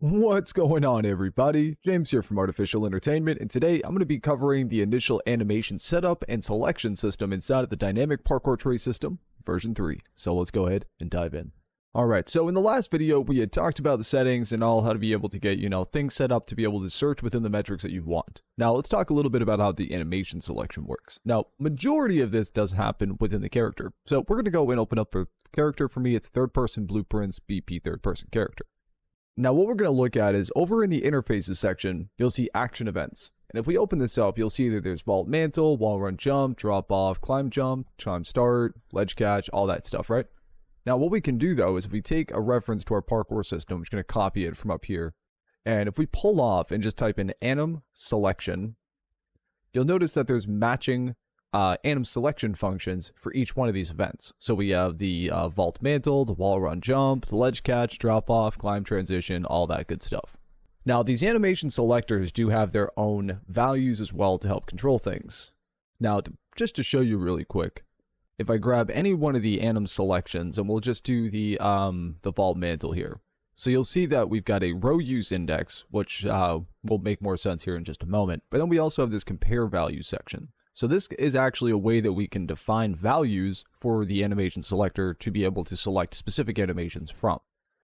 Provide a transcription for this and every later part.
What's going on, everybody? James here from Artificial Entertainment, and today I'm going to be covering the initial animation setup and selection system inside of the Dynamic Parkour Tray System, version 3. So let's go ahead and dive in. Alright, so in the last video, we had talked about the settings and all how to be able to get, things set up to be able to search within the metrics that you want. Now, let's talk a little bit about how the animation selection works. Now, majority of this does happen within the character. So we're going to go and open up a character. For me, it's third-person blueprints, BP third-person character. Now, what we're going to look at is over in the interfaces section, you'll see action events. And if we open this up, you'll see that there's vault mantle, wall run jump, drop off, climb start, ledge catch, all that stuff, right? Now, what we can do though is if we take a reference to our parkour system, we're just going to copy it from up here. And if we pull off and just type in anim selection, you'll notice that there's matching anim selection functions for each one of these events. So we have the vault mantle, the wall run jump, the ledge catch, drop off, climb transition, all that good stuff. Now, these animation selectors do have their own values as well to help control things. Now, just to show you really quick, if I grab any one of the anim selections, and we'll just do the vault mantle here. So you'll see that we've got a row use index, which will make more sense here in just a moment. But then we also have this compare values section. So this is actually a way that we can define values for the animation selector to be able to select specific animations from.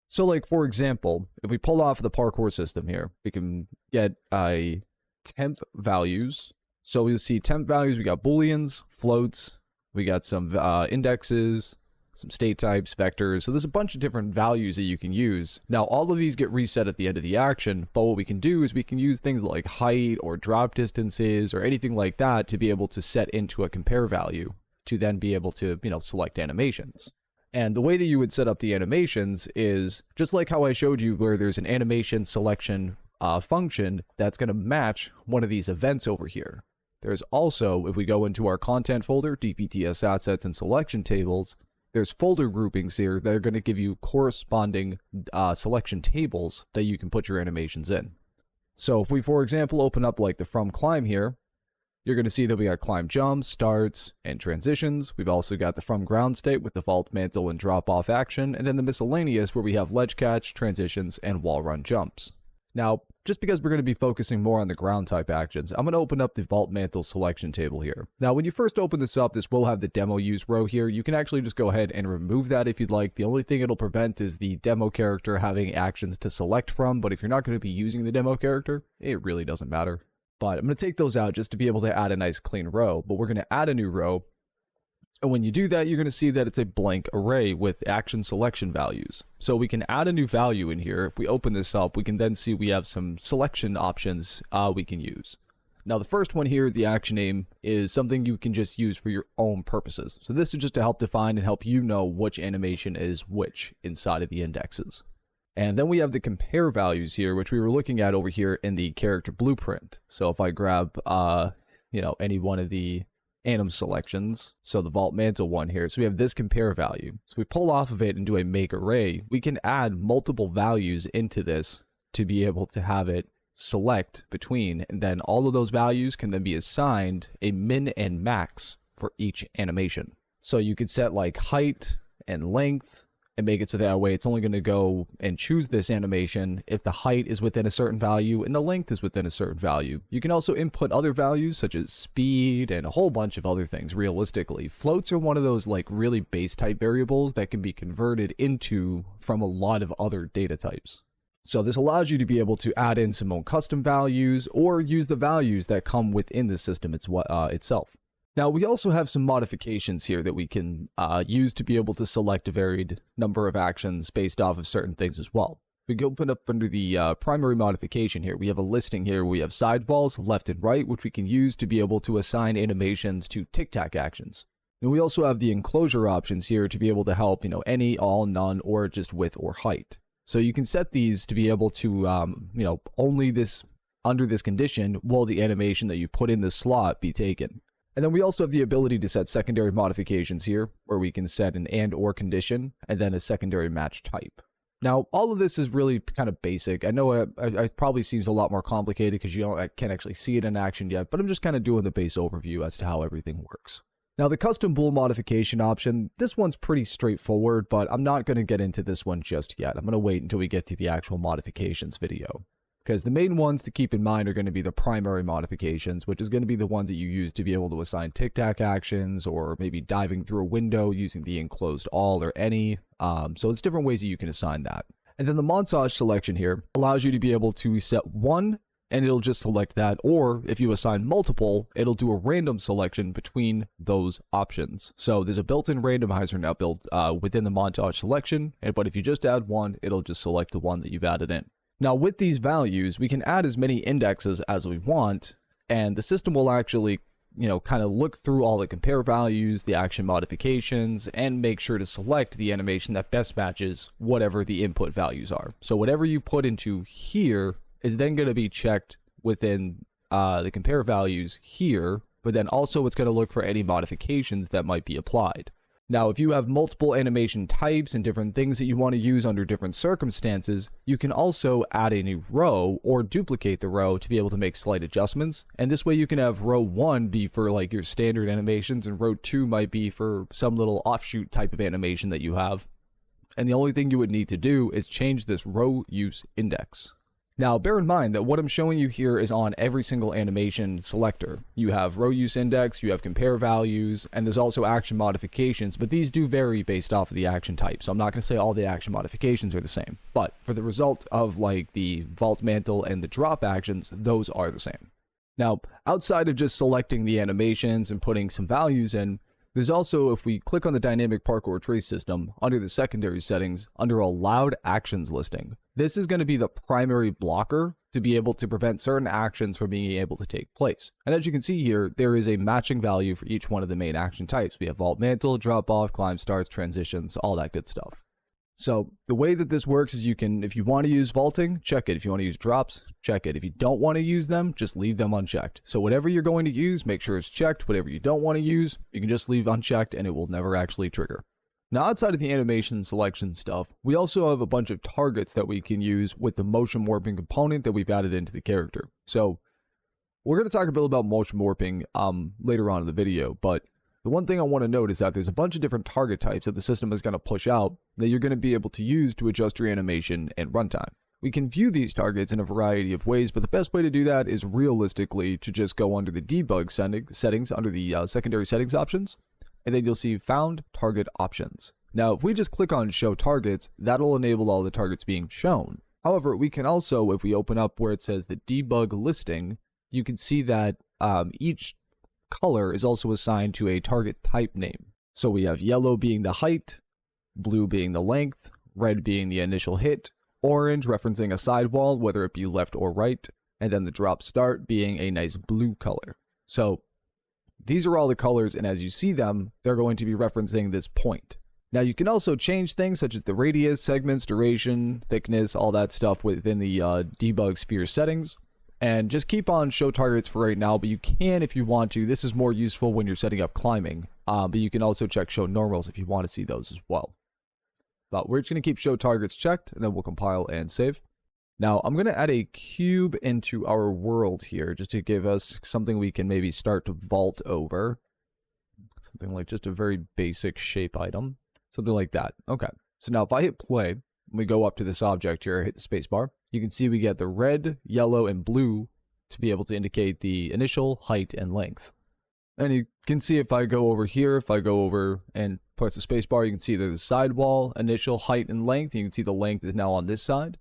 So like, for example, if we pull off the parkour system here, we can get a temp values. So you'll see temp values, we got booleans, floats, we got some indexes, some state types, vectors. So there's a bunch of different values that you can use. Now, all of these get reset at the end of the action, but what we can do is we can use things like height or drop distances or anything like that to be able to set into a compare value to then be able to, select animations. And the way that you would set up the animations is just like how I showed you where there's an animation selection function that's going to match one of these events over here. There's also, if we go into our content folder, DPTS assets and selection tables, there's folder groupings here that are going to give you corresponding selection tables that you can put your animations in. So if we, for example, open up like the from climb here, you're going to see that we got climb jumps, starts, and transitions. We've also got the from ground state with the vault mantle and drop off action, and then the miscellaneous where we have ledge catch, transitions, and wall run jumps. Now, just because we're going to be focusing more on the ground type actions, I'm going to open up the vault mantle selection table here. Now, when you first open this up, this will have the demo use row here. You can actually just go ahead and remove that if you'd like. The only thing it'll prevent is the demo character having actions to select from, but if you're not going to be using the demo character, it really doesn't matter. But I'm going to take those out just to be able to add a nice clean row, but we're going to add a new row. And when you do that, you're going to see that it's a blank array with action selection values. So we can add a new value in here. If we open this up, we can then see we have some selection options we can use. Now, the first one here, the action name, is something you can just use for your own purposes. So this is just to help define and help you know which animation is which inside of the indexes. And then we have the compare values here, which we were looking at over here in the character blueprint. So if I grab, any one of the anim selections, so the vault mantle one here, so we have this compare value. So we pull off of it and do a make array. We can add multiple values into this to be able to have it select between, and then all of those values can then be assigned a min and max for each animation. So you could set like height and length and make it so that way it's only going to go and choose this animation if the height is within a certain value and the length is within a certain value. You can also input other values such as speed and a whole bunch of other things realistically. Floats are one of those like really base type variables that can be converted into from a lot of other data types. So this allows you to be able to add in some own custom values or use the values that come within the system itself. Now, we also have some modifications here that we can use to be able to select a varied number of actions based off of certain things as well. We can open up under the primary modification here. We have a listing here. We have sidewalls, left and right, which we can use to be able to assign animations to tic-tac actions. And we also have the enclosure options here to be able to help, any, all, none, or just width or height. So you can set these to be able to, only this, under this condition, will the animation that you put in this slot be taken. And then we also have the ability to set secondary modifications here, where we can set an and or condition, and then a secondary match type. Now, all of this is really kind of basic. I know it probably seems a lot more complicated because I can't actually see it in action yet, but I'm just kind of doing the base overview as to how everything works. Now the custom bool modification option, this one's pretty straightforward, but I'm not going to get into this one just yet. I'm going to wait until we get to the actual modifications video. Because the main ones to keep in mind are going to be the primary modifications, which is going to be the ones that you use to be able to assign tic-tac actions, or maybe diving through a window using the enclosed all or any. So it's different ways that you can assign that. And then the montage selection here allows you to be able to set one, and it'll just select that, or if you assign multiple, it'll do a random selection between those options. So there's a built-in randomizer now built within the montage selection, but if you just add one, it'll just select the one that you've added in. Now with these values, we can add as many indexes as we want, and the system will actually, kind of look through all the compare values, the action modifications, and make sure to select the animation that best matches whatever the input values are. So whatever you put into here is then going to be checked within the compare values here, but then also it's going to look for any modifications that might be applied. Now, if you have multiple animation types and different things that you want to use under different circumstances, you can also add a new row or duplicate the row to be able to make slight adjustments. And this way you can have row 1 be for like your standard animations, and row 2 might be for some little offshoot type of animation that you have. And the only thing you would need to do is change this row use index. Now, bear in mind that what I'm showing you here is on every single animation selector. You have row use index, you have compare values, and there's also action modifications, but these do vary based off of the action type. So I'm not going to say all the action modifications are the same, but for the result of like the vault mantle and the drop actions, those are the same. Now, outside of just selecting the animations and putting some values in, there's also, if we click on the dynamic parkour trace system, under the secondary settings, under allowed actions listing, this is going to be the primary blocker to be able to prevent certain actions from being able to take place. And as you can see here, there is a matching value for each one of the main action types. We have vault mantle, drop off, climb starts, transitions, all that good stuff. So the way that this works is you can, if you want to use vaulting, check it. If you want to use drops, check it. If you don't want to use them, just leave them unchecked. So whatever you're going to use, make sure it's checked. Whatever you don't want to use, you can just leave unchecked and it will never actually trigger. Now, outside of the animation selection stuff, we also have a bunch of targets that we can use with the motion warping component that we've added into the character. So we're going to talk a bit about motion warping later on in the video, but the one thing I want to note is that there's a bunch of different target types that the system is going to push out that you're going to be able to use to adjust your animation and runtime. We can view these targets in a variety of ways, but the best way to do that is realistically to just go under the debug settings under the secondary settings options, and then you'll see found target options. Now, if we just click on show targets, that'll enable all the targets being shown. However, we can also, if we open up where it says the debug listing, you can see that each color is also assigned to a target type name. So we have yellow being the height, blue being the length, red being the initial hit, orange referencing a sidewall, whether it be left or right, and then the drop start being a nice blue color. So these are all the colors, and as you see them, they're going to be referencing this point. Now you can also change things such as the radius, segments, duration, thickness, all that stuff within the debug sphere settings. And just keep on show targets for right now, but you can if you want to. This is more useful when you're setting up climbing, but you can also check show normals if you want to see those as well. But we're just going to keep show targets checked, and then we'll compile and save. Now I'm going to add a cube into our world here just to give us something we can maybe start to vault over. Something like just a very basic shape item. Something like that. Okay, so now if I hit play, we go up to this object here, hit the spacebar, you can see we get the red, yellow, and blue to be able to indicate the initial, height, and length. And you can see if I go over here, if I go over and press the spacebar, you can see there's the sidewall, initial, height, and length. And you can see the length is now on this side.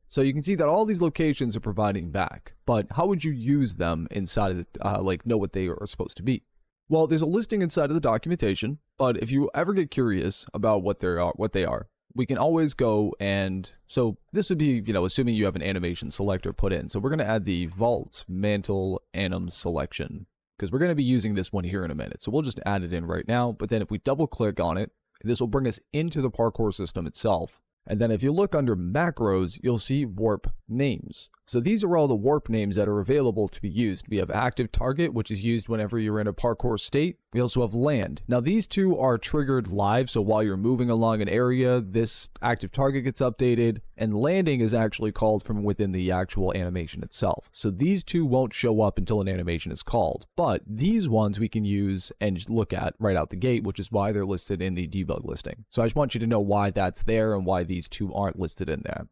So you can see that all these locations are providing back. But how would you use them inside of the, know what they are supposed to be? Well, there's a listing inside of the documentation, but if you ever get curious about what they are, we can always go and, so this would be, assuming you have an animation selector put in. So we're going to add the vault mantle anim selection because we're going to be using this one here in a minute. So we'll just add it in right now. But then if we double click on it, this will bring us into the parkour system itself. And then if you look under macros, you'll see warp names. So these are all the warp names that are available to be used. We have active target, which is used whenever you're in a parkour state. We also have land. Now these two are triggered live, so while you're moving along an area, this active target gets updated, and landing is actually called from within the actual animation itself. So these two won't show up until an animation is called, but these ones we can use and look at right out the gate, which is why they're listed in the debug listing. So I just want you to know why that's there and why these two aren't listed in there.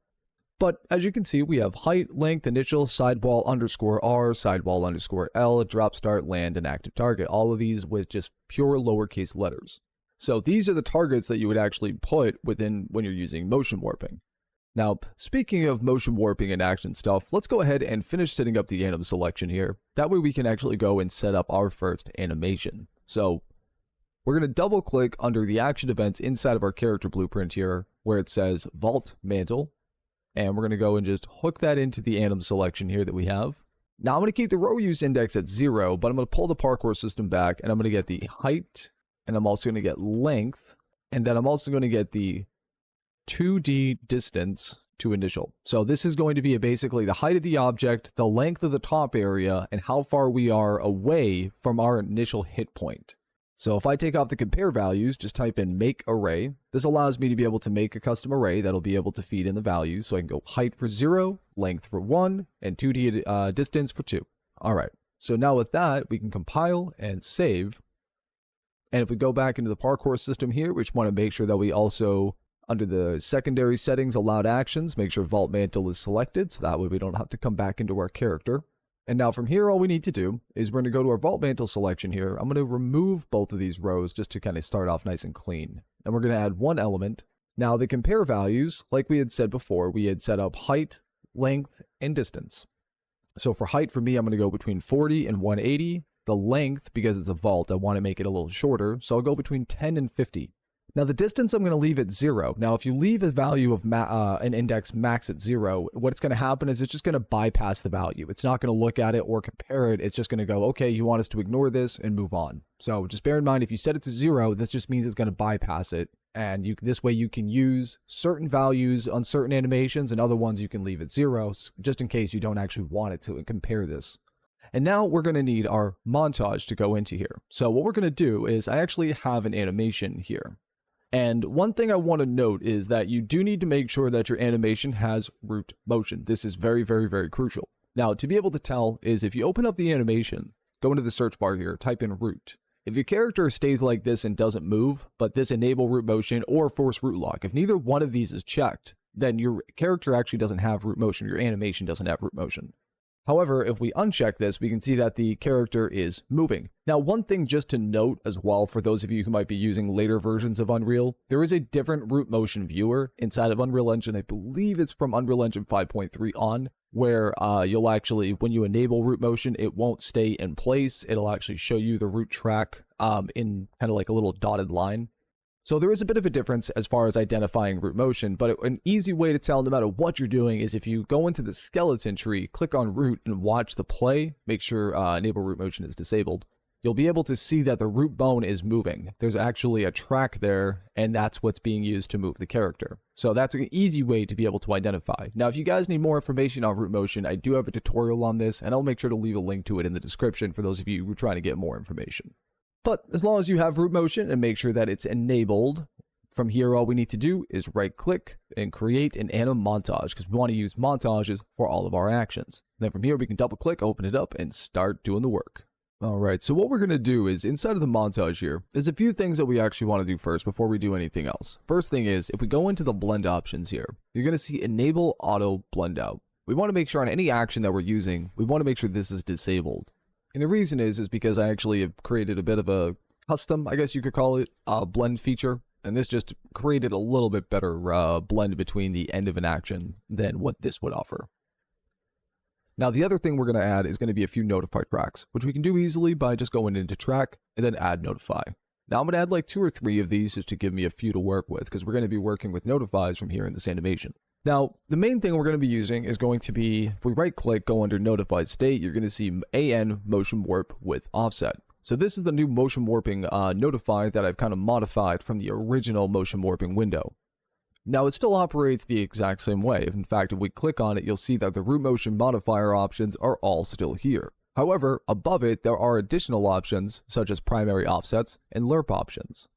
But as you can see, we have height, length, initial, sidewall underscore R, sidewall underscore L, drop start, land, and active target. All of these with just pure lowercase letters. So these are the targets that you would actually put within when you're using motion warping. Now, speaking of motion warping and action stuff, let's go ahead and finish setting up the anim selection here. That way we can actually go and set up our first animation. So we're going to double click under the action events inside of our character blueprint here, where it says Vault Mantle. And we're going to go and just hook that into the anim selection here that we have. Now I'm going to keep the row use index at 0, but I'm going to pull the parkour system back, and I'm going to get the height, and I'm also going to get length, and then I'm also going to get the 2D distance to initial. So this is going to be basically the height of the object, the length of the top area, and how far we are away from our initial hit point. So if I take off the compare values, just type in make array. This allows me to be able to make a custom array that'll be able to feed in the values. So I can go height for 0, length for 1, and 2D distance for 2. All right. So now with that, we can compile and save. And if we go back into the parkour system here, we just want to make sure that we also, under the secondary settings, allowed actions, make sure Vault Mantle is selected. So that way we don't have to come back into our character. And now from here, all we need to do is we're going to go to our Vault Mantle selection here. I'm going to remove both of these rows just to kind of start off nice and clean. And we're going to add one element. Now the compare values, like we had said before, we had set up height, length, and distance. So for height, for me, I'm going to go between 40 and 180. The length, because it's a vault, I want to make it a little shorter. So I'll go between 10 and 50. Now the distance I'm going to leave at 0. Now if you leave a value of an index max at 0, what's going to happen is it's just going to bypass the value. It's not going to look at it or compare it. It's just going to go, okay, you want us to ignore this and move on. So just bear in mind, if you set it to 0, this just means it's going to bypass it. And this way you can use certain values on certain animations, and other ones you can leave at 0, just in case you don't actually want it to compare this. And now we're going to need our montage to go into here. So what we're going to do is I actually have an animation here. And one thing I want to note is that you do need to make sure that your animation has root motion. This is very, very, very crucial. Now, to be able to tell is if you open up the animation, go into the search bar here, type in root. If your character stays like this and doesn't move, but this enable root motion or force root lock, if neither one of these is checked, then your character actually doesn't have root motion. Your animation doesn't have root motion. However, if we uncheck this, we can see that the character is moving. Now, one thing just to note as well, for those of you who might be using later versions of Unreal, there is a different root motion viewer inside of Unreal Engine. I believe it's from Unreal Engine 5.3 on, where you'll actually, when you enable root motion, it won't stay in place. It'll actually show you the root track in kind of like a little dotted line. So there is a bit of a difference as far as identifying root motion, but an easy way to tell no matter what you're doing is if you go into the skeleton tree, click on root and watch the play, make sure enable root motion is disabled. You'll be able to see that the root bone is moving. There's actually a track there, and that's what's being used to move the character. So that's an easy way to be able to identify. Now, if you guys need more information on root motion, I do have a tutorial on this, and I'll make sure to leave a link to it in the description for those of you who are trying to get more information. But as long as you have root motion and make sure that it's enabled, from here all we need to do is right click and create an anim montage, because we want to use montages for all of our actions. Then from here we can double click, open it up, and start doing the work. Alright, so what we're going to do is inside of the montage here, there's a few things that we actually want to do first before we do anything else. First thing is, if we go into the blend options here, you're going to see enable auto blend out. We want to make sure on any action that we're using, we want to make sure this is disabled. And the reason is because I actually have created a bit of a custom, I guess you could call it, blend feature. And this just created a little bit better blend between the end of an action than what this would offer. Now, the other thing we're going to add is going to be a few notify tracks, which we can do easily by just going into track and then add notify. Now, I'm going to add like 2 or 3 of these just to give me a few to work with, because we're going to be working with notifies from here in this animation. Now, the main thing we're going to be using is going to be, if we right click, go under notified state, you're going to see AN motion warp with offset. So this is the new motion warping notify that I've kind of modified from the original motion warping window. Now, it still operates the exact same way. In fact, if we click on it, you'll see that the root motion modifier options are all still here. However, above it, there are additional options, such as primary offsets and lerp options.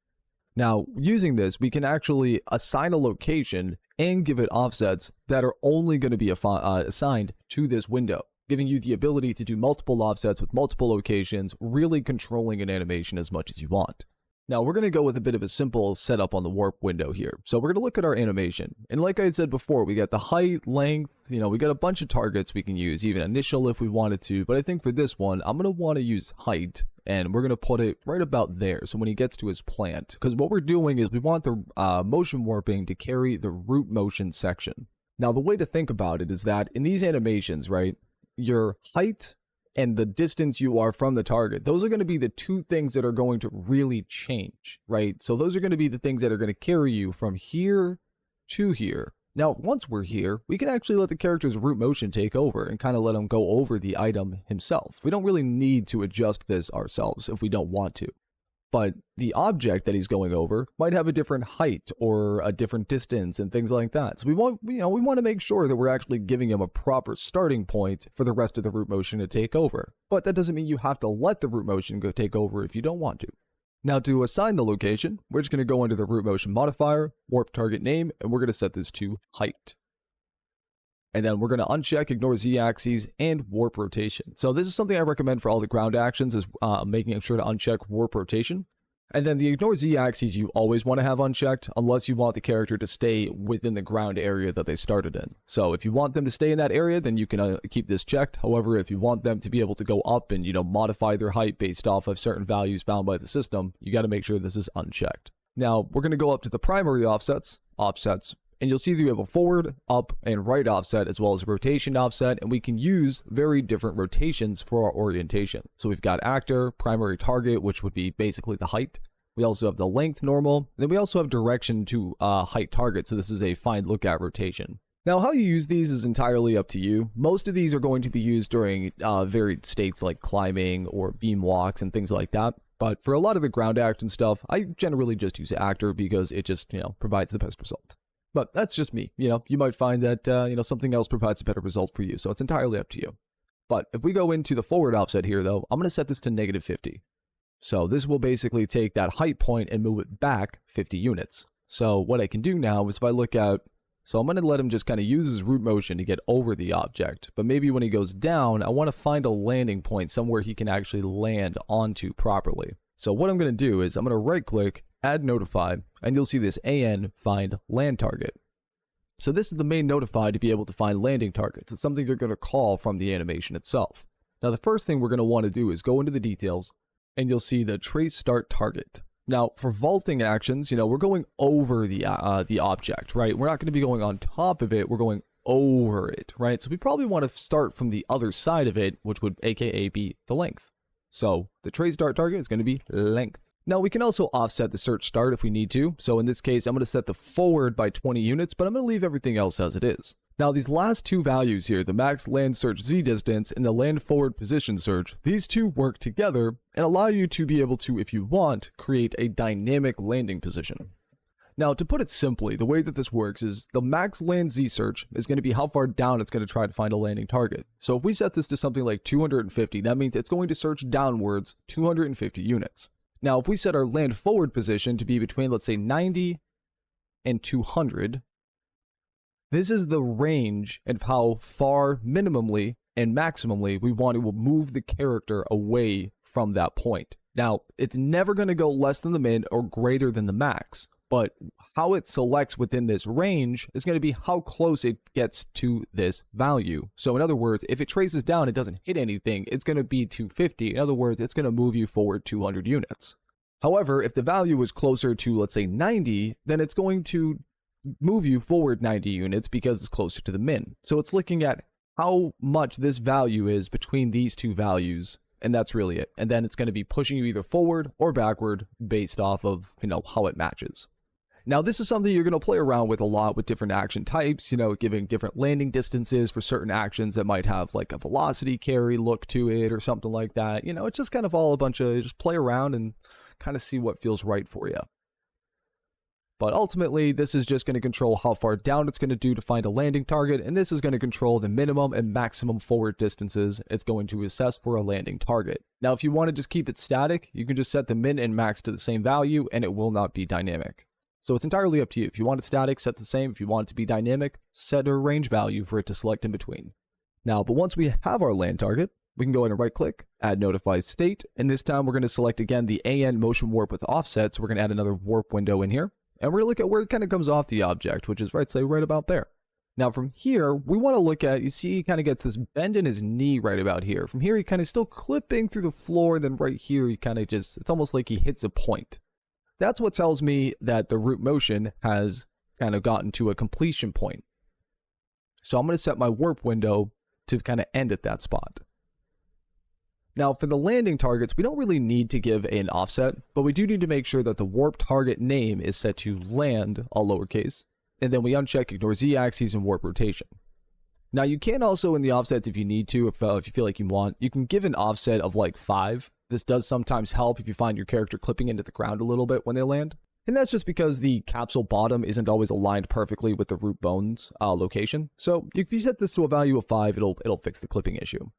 Now, using this, we can actually assign a location and give it offsets that are only going to be assigned to this window, giving you the ability to do multiple offsets with multiple locations, really controlling an animation as much as you want. Now, we're going to go with a bit of a simple setup on the warp window here. So we're going to look at our animation. And like I said before, we got the height, length, we got a bunch of targets we can use, even initial if we wanted to. But I think for this one, I'm going to want to use height, and we're going to put it right about there. So when he gets to his plant, because what we're doing is we want the motion warping to carry the root motion section. Now, the way to think about it is that in these animations, right, your height and the distance you are from the target, those are going to be the two things that are going to really change, right? So those are going to be the things that are going to carry you from here to here. Now, once we're here, we can actually let the character's root motion take over and kind of let him go over the item himself. We don't really need to adjust this ourselves if we don't want to. But the object that he's going over might have a different height or a different distance and things like that. So we want to make sure that we're actually giving him a proper starting point for the rest of the root motion to take over. But that doesn't mean you have to let the root motion go take over if you don't want to. Now, to assign the location, we're just going to go into the root motion modifier, warp target name, and we're going to set this to height. And then we're going to uncheck ignore z-axes and warp rotation. So this is something I recommend for all the ground actions, is making sure to uncheck warp rotation. And then the ignore z-axes you always want to have unchecked unless you want the character to stay within the ground area that they started in. So if you want them to stay in that area, then you can keep this checked. However, if you want them to be able to go up and, modify their height based off of certain values found by the system, you got to make sure this is unchecked. Now, we're going to go up to the primary offsets, and you'll see that we have a forward, up, and right offset, as well as a rotation offset, and we can use very different rotations for our orientation. So we've got actor, primary target, which would be basically the height. We also have the length normal, and then we also have direction to height target, so this is a find look at rotation. Now, how you use these is entirely up to you. Most of these are going to be used during varied states like climbing or beam walks and things like that. But for a lot of the ground action stuff, I generally just use actor because it just, provides the best result. But that's just me. You might find that, something else provides a better result for you. So it's entirely up to you. But if we go into the forward offset here, though, I'm going to set this to -50. So this will basically take that height point and move it back 50 units. So what I can do now is if I look out, so I'm going to let him just kind of use his root motion to get over the object. But maybe when he goes down, I want to find a landing point somewhere he can actually land onto properly. So what I'm going to do is I'm going to right click, add notify, and you'll see this AN find land target. So this is the main notify to be able to find landing targets. It's something you're going to call from the animation itself. Now the first thing we're going to want to do is go into the details, and you'll see the trace start target. Now for vaulting actions, we're going over the object, right? We're not going to be going on top of it, we're going over it, right? So we probably want to start from the other side of it, which would aka be the length. So the trace start target is going to be length. Now we can also offset the search start if we need to. So in this case, I'm going to set the forward by 20 units, but I'm going to leave everything else as it is. Now these last two values here, the max land search Z distance and the land forward position search, these two work together and allow you to be able to, if you want, create a dynamic landing position. Now to put it simply, the way that this works is the max land Z search is going to be how far down it's going to try to find a landing target. So if we set this to something like 250, that means it's going to search downwards 250 units. Now, if we set our land forward position to be between, let's say, 90 and 200, this is the range of how far minimally and maximally we want to move the character away from that point. Now, it's never going to go less than the min or greater than the max, but how it selects within this range is going to be how close it gets to this value. So in other words, if it traces down, it doesn't hit anything, it's going to be 250. In other words, it's going to move you forward 200 units. However, if the value is closer to, let's say, 90, then it's going to move you forward 90 units because it's closer to the min. So it's looking at how much this value is between these two values, and that's really it. And then it's going to be pushing you either forward or backward based off of, how it matches. Now, this is something you're going to play around with a lot with different action types, giving different landing distances for certain actions that might have like a velocity carry look to it or something like that. It's just kind of all a bunch of just play around and kind of see what feels right for you. But ultimately, this is just going to control how far down it's going to do to find a landing target, and this is going to control the minimum and maximum forward distances it's going to assess for a landing target. Now, if you want to just keep it static, you can just set the min and max to the same value, and it will not be dynamic. So it's entirely up to you. If you want it static, set the same. If you want it to be dynamic, set a range value for it to select in between. Now, but once we have our land target, we can go ahead and right click, add notify state, and this time we're going to select again the AN motion warp with offset, so we're going to add another warp window in here. And we're going to look at where it kind of comes off the object, which is right about there. Now from here, we want to look at, you see he kind of gets this bend in his knee right about here. From here, he kind of still clipping through the floor. Then right here, he kind of just, it's almost like he hits a point. That's what tells me that the root motion has kind of gotten to a completion point. So I'm going to set my warp window to kind of end at that spot. Now for the landing targets, we don't really need to give an offset, but we do need to make sure that the warp target name is set to land, all lowercase, and then we uncheck ignore z-axis and warp rotation. Now you can also in the offset, if you need to, if you feel like you want, you can give an offset of like 5. This does sometimes help if you find your character clipping into the ground a little bit when they land. And that's just because the capsule bottom isn't always aligned perfectly with the root bones location. So if you set this to a value of 5, it'll fix the clipping issue.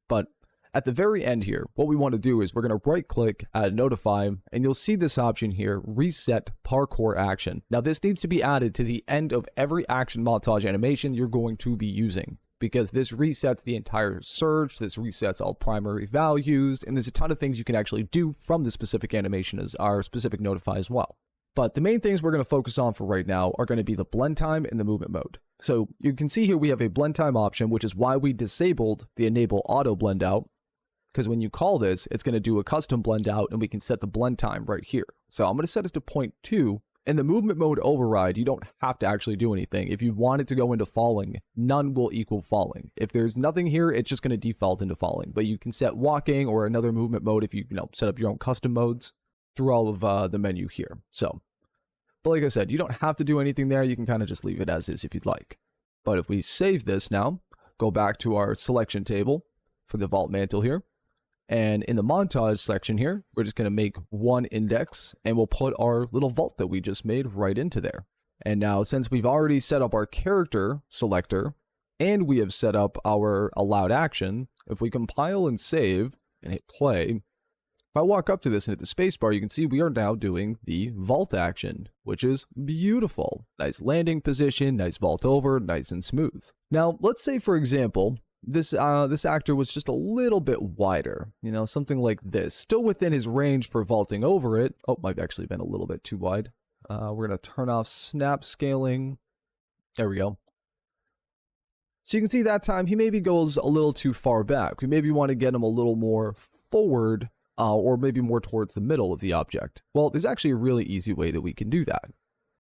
But at the very end here, what we want to do is we're going to right click, add notify, and you'll see this option here, reset parkour action. Now this needs to be added to the end of every action montage animation you're going to be using, because this resets the entire surge, this resets all primary values, and there's a ton of things you can actually do from the specific animation as our specific notify as well. But the main things we're going to focus on for right now are going to be the blend time and the movement mode. So you can see here we have a blend time option, which is why we disabled the enable auto blend out. Because when you call this, it's going to do a custom blend out and we can set the blend time right here. So I'm going to set it to 0.2. In the movement mode override, you don't have to actually do anything. If you want it to go into falling, none will equal falling. If there's nothing here, it's just going to default into falling. But you can set walking or another movement mode if you set up your own custom modes through all of the menu here. So, but like I said, you don't have to do anything there. You can kind of just leave it as is if you'd like. But if we save this now, go back to our selection table for the vault mantle here. And in the montage section here, we're just going to make one index and we'll put our little vault that we just made right into there. And now since we've already set up our character selector and we have set up our allowed action, if we compile and save and hit play, if I walk up to this and hit the spacebar, you can see we are now doing the vault action, which is beautiful. Nice landing position, nice vault over, nice and smooth. Now, let's say for example, this actor was just a little bit wider, something like this, still within his range for vaulting over it. Oh, might have actually been a little bit too wide. We're going to turn off snap scaling. There we go. So you can see that time he maybe goes a little too far back. We maybe want to get him a little more forward or maybe more towards the middle of the object. Well, there's actually a really easy way that we can do that.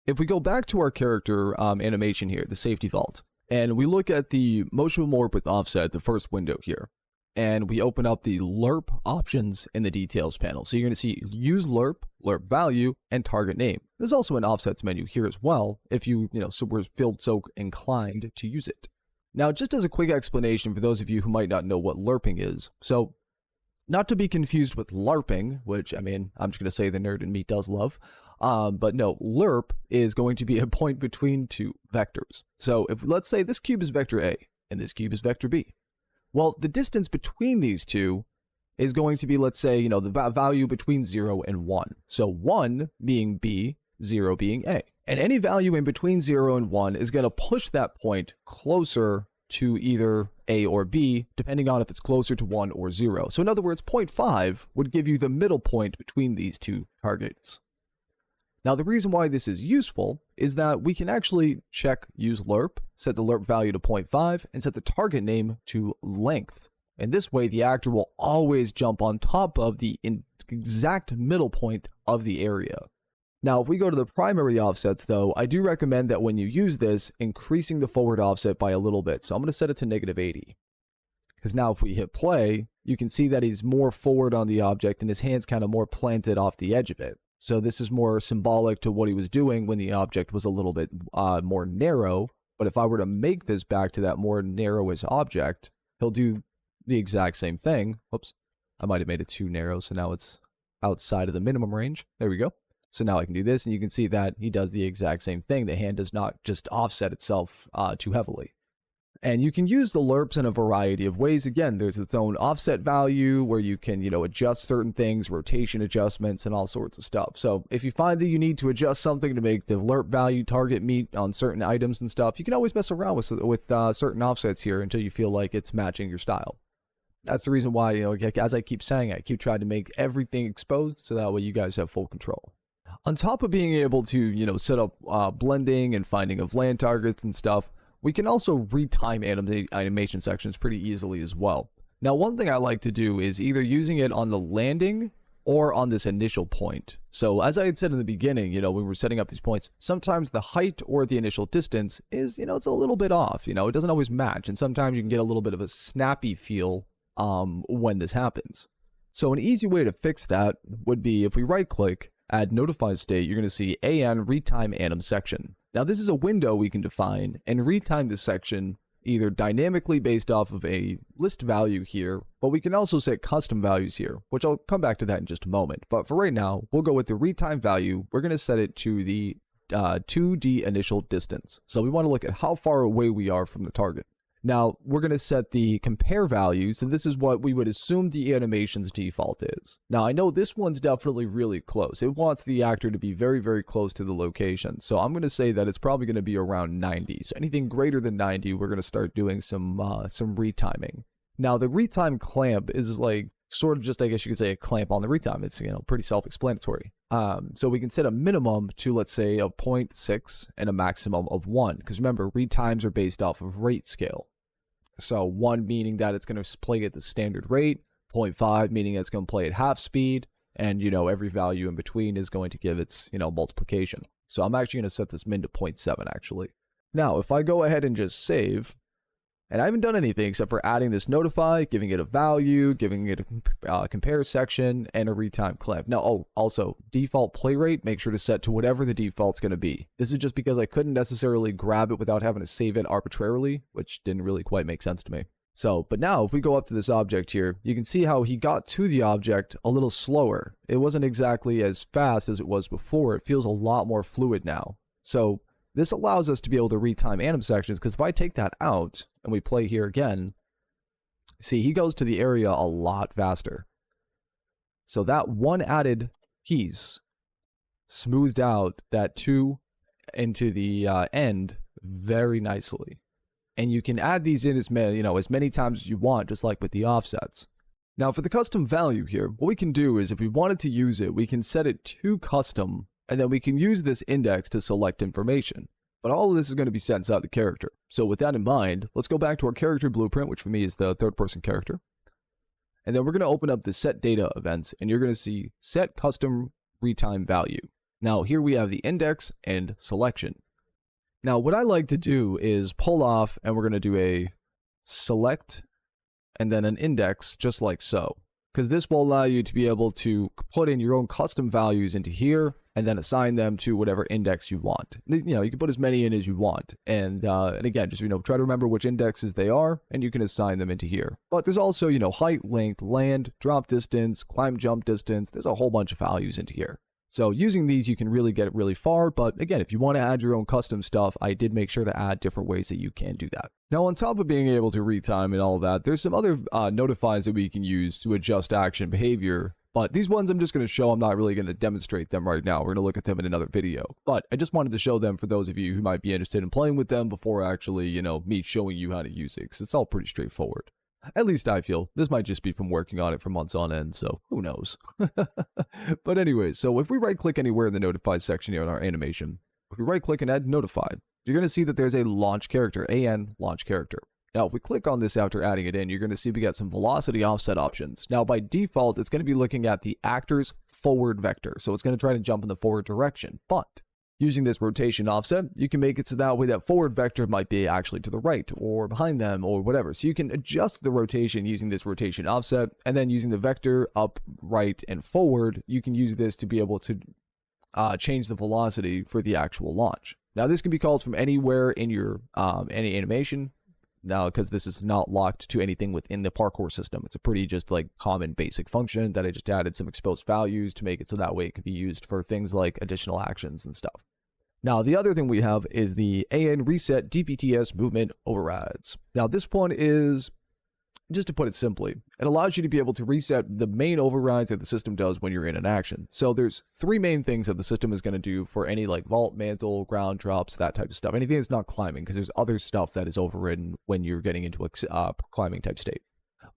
If we go back to our character animation here, the safety vault, and we look at the motion warp with offset, the first window here, and we open up the lerp options in the details panel. So you're going to see use lerp, lerp value, and target name. There's also an offsets menu here as well if you feel so inclined to use it. Now, just as a quick explanation for those of you who might not know what lerping is. So not to be confused with LARPing, which, I'm just going to say the nerd in me does love. But no, lerp is going to be a point between two vectors. So if let's say this cube is vector A and this cube is vector B. Well, the distance between these two is going to be, let's say, the value between 0 and 1. So 1 being B, 0 being A. And any value in between 0 and 1 is going to push that point closer to either A or B, depending on if it's closer to 1 or 0. So in other words, 0.5 would give you the middle point between these two targets. Now, the reason why this is useful is that we can actually check use lerp, set the lerp value to 0.5, and set the target name to length. And this way, the actor will always jump on top of the exact middle point of the area. Now, if we go to the primary offsets, though, I do recommend that when you use this, increasing the forward offset by a little bit. So I'm going to set it to -80. Because now if we hit play, you can see that he's more forward on the object and his hand's kind of more planted off the edge of it. So this is more symbolic to what he was doing when the object was a little bit more narrow. But if I were to make this back to that more narrowish object, he'll do the exact same thing. Oops, I might have made it too narrow, so now it's outside of the minimum range. There we go. So now I can do this, and you can see that he does the exact same thing. The hand does not just offset itself too heavily. And you can use the lerps in a variety of ways. Again, there's its own offset value where you can, adjust certain things, rotation adjustments, and all sorts of stuff. So if you find that you need to adjust something to make the lerp value target meet on certain items and stuff, you can always mess around with certain offsets here until you feel like it's matching your style. That's the reason why, as I keep saying, I keep trying to make everything exposed so that way you guys have full control. On top of being able to, set up blending and finding of land targets and stuff, we can also retime animation sections pretty easily as well. Now, one thing I like to do is either using it on the landing or on this initial point. So as I had said in the beginning, when we were setting up these points, sometimes the height or the initial distance is, it's a little bit off. It doesn't always match. And sometimes you can get a little bit of a snappy feel when this happens. So an easy way to fix that would be if we right click, add notify state, you're going to see AN retime anim section. Now this is a window we can define and retime this section either dynamically based off of a list value here, but we can also set custom values here, which I'll come back to that in just a moment. But for right now, we'll go with the retime value. We're going to set it to the 2D initial distance. So we want to look at how far away we are from the target. Now, we're going to set the compare value, so this is what we would assume the animation's default is. Now, I know this one's definitely really close. It wants the actor to be very, very close to the location. So I'm going to say that it's probably going to be around 90. So anything greater than 90, we're going to start doing some retiming. Now, the retime clamp is like sort of just, I guess you could say, a clamp on the retime. It's, pretty self-explanatory. So we can set a minimum to, let's say, of 0.6 and a maximum of 1. Because remember, retimes are based off of rate scale. So 1 meaning that it's going to play at the standard rate, 0.5 meaning it's going to play at half speed, and every value in between is going to give its multiplication. So I'm actually going to set this min to 0.7 actually. Now if I go ahead and just save, and I haven't done anything except for adding this notify, giving it a value, giving it a compare section, and a retime clamp. Now, also, default play rate, make sure to set to whatever the default's going to be. This is just because I couldn't necessarily grab it without having to save it arbitrarily, which didn't really quite make sense to me. So, but now if we go up to this object here, you can see how he got to the object a little slower. It wasn't exactly as fast as it was before. It feels a lot more fluid now. So this allows us to be able to retime anim sections, because if I take that out and we play here again, see, he goes to the area a lot faster. So that one added piece smoothed out that 2 into the end very nicely. And you can add these in as many times as you want, just like with the offsets. Now for the custom value here, what we can do is if we wanted to use it, we can set it to custom, and then we can use this index to select information. But all of this is going to be set inside the character. So with that in mind, let's go back to our character blueprint, which for me is the third person character. And then we're going to open up the set data events, and you're going to see set custom retime value. Now here we have the index and selection. Now what I like to do is pull off, and we're going to do a select and then an index just like so. Because this will allow you to be able to put in your own custom values into here and then assign them to whatever index you want. You can put as many in as you want. And again, just, try to remember which indexes they are, and you can assign them into here. But there's also, height, length, land, drop distance, climb, jump distance. There's a whole bunch of values into here. So using these, you can really get really far. But again, if you want to add your own custom stuff, I did make sure to add different ways that you can do that. Now, on top of being able to retime and all that, there's some other notifies that we can use to adjust action behavior. But these ones I'm just going to show. I'm not really going to demonstrate them right now. We're going to look at them in another video. But I just wanted to show them for those of you who might be interested in playing with them before actually, me showing you how to use it. Because it's all pretty straightforward. At least I feel. This might just be from working on it for months on end, so who knows. But anyway, so if we right click anywhere in the notify section here in our animation, if we right click and add notified, you're going to see that there's a launch character, AN launch character. Now, if we click on this after adding it in, you're going to see we got some velocity offset options. Now, by default, it's going to be looking at the actor's forward vector. So it's going to try to jump in the forward direction. But using this rotation offset, you can make it so that way that forward vector might be actually to the right or behind them or whatever. So you can adjust the rotation using this rotation offset, and then using the vector up, right, and forward, you can use this to be able to change the velocity for the actual launch. Now, this can be called from anywhere in your any animation. now because this is not locked to anything within the Parkour system. It's a pretty just like common basic function that I just added some exposed values to make it so that way it can be used for things like additional actions and stuff. Now, the other thing we have is the AN reset DPTS movement overrides. Now, this one is, just to put it simply, it allows you to be able to reset the main overrides that the system does when you're in an action. So there's three main things that the system is going to do for any like vault, mantle, ground drops, that type of stuff. Anything that's not climbing, because there's other stuff that is overridden when you're getting into a climbing type state.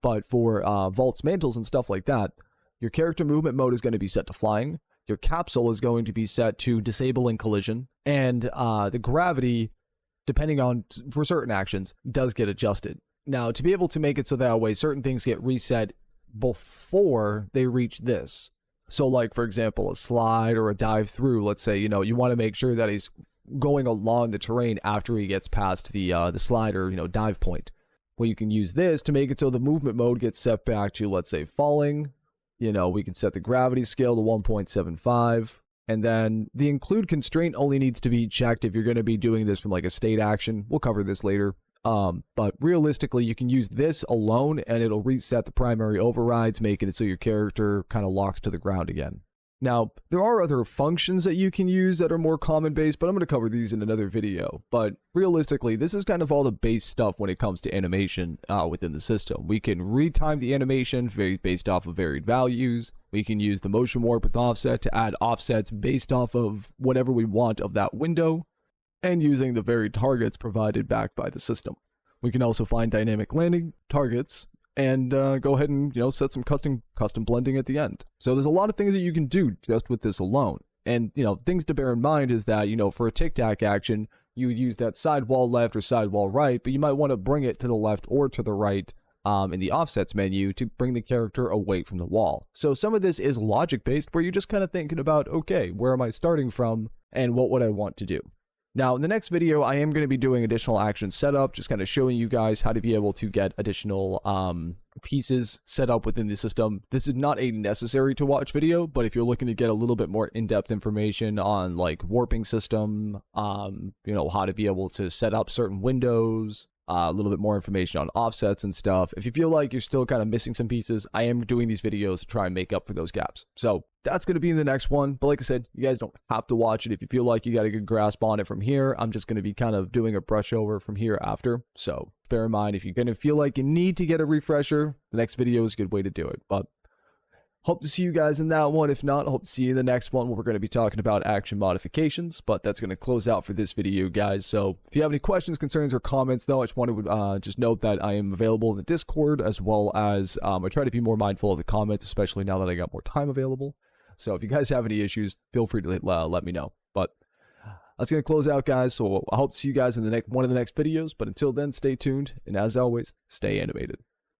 But for vaults, mantles, and stuff like that, your character movement mode is going to be set to flying. Your capsule is going to be set to disabling collision. And the gravity, depending on, for certain actions, does get adjusted. Now, to be able to make it so that way, certain things get reset before they reach this. So like, for example, a slide or a dive through, let's say, you want to make sure that he's going along the terrain after he gets past the slide or, dive point. Well, you can use this to make it so the movement mode gets set back to, let's say, falling. We can set the gravity scale to 1.75. And then the include constraint only needs to be checked if you're going to be doing this from like a state action. We'll cover this later. But realistically, you can use this alone and it'll reset the primary overrides, making it so your character kind of locks to the ground again. Now, there are other functions that you can use that are more common based, but I'm going to cover these in another video. But realistically, this is kind of all the base stuff when it comes to animation within the system. We can retime the animation based off of varied values. We can use the motion warp with offset to add offsets based off of whatever we want of that window, and using the varied targets provided back by the system. We can also find dynamic landing targets and go ahead and set some custom blending at the end. So there's a lot of things that you can do just with this alone. And things to bear in mind is that for a tic-tac action, you would use that sidewall left or sidewall right, but you might want to bring it to the left or to the right in the offsets menu to bring the character away from the wall. So some of this is logic based, where you're just kind of thinking about, okay, where am I starting from and what would I want to do? Now, in the next video, I am going to be doing additional action setup, just kind of showing you guys how to be able to get additional pieces set up within the system. This is not a necessary to watch video, but if you're looking to get a little bit more in-depth information on like warping system, how to be able to set up certain windows, a little bit more information on offsets and stuff. If you feel like you're still kind of missing some pieces, I am doing these videos to try and make up for those gaps. So that's going to be in the next one. But like I said, you guys don't have to watch it. If you feel like you got a good grasp on it from here, I'm just going to be kind of doing a brush over from here after. So bear in mind, if you're going to feel like you need to get a refresher, the next video is a good way to do it. But hope to see you guys in that one. If not, hope to see you in the next one where we're going to be talking about action modifications. But that's going to close out for this video, guys. So if you have any questions, concerns, or comments, though, I just want to just note that I am available in the Discord, as well as I try to be more mindful of the comments, especially now that I got more time available. So if you guys have any issues, feel free to let me know. But that's going to close out, guys. So I hope to see you guys in one of the next videos. But until then, stay tuned. And as always, stay animated.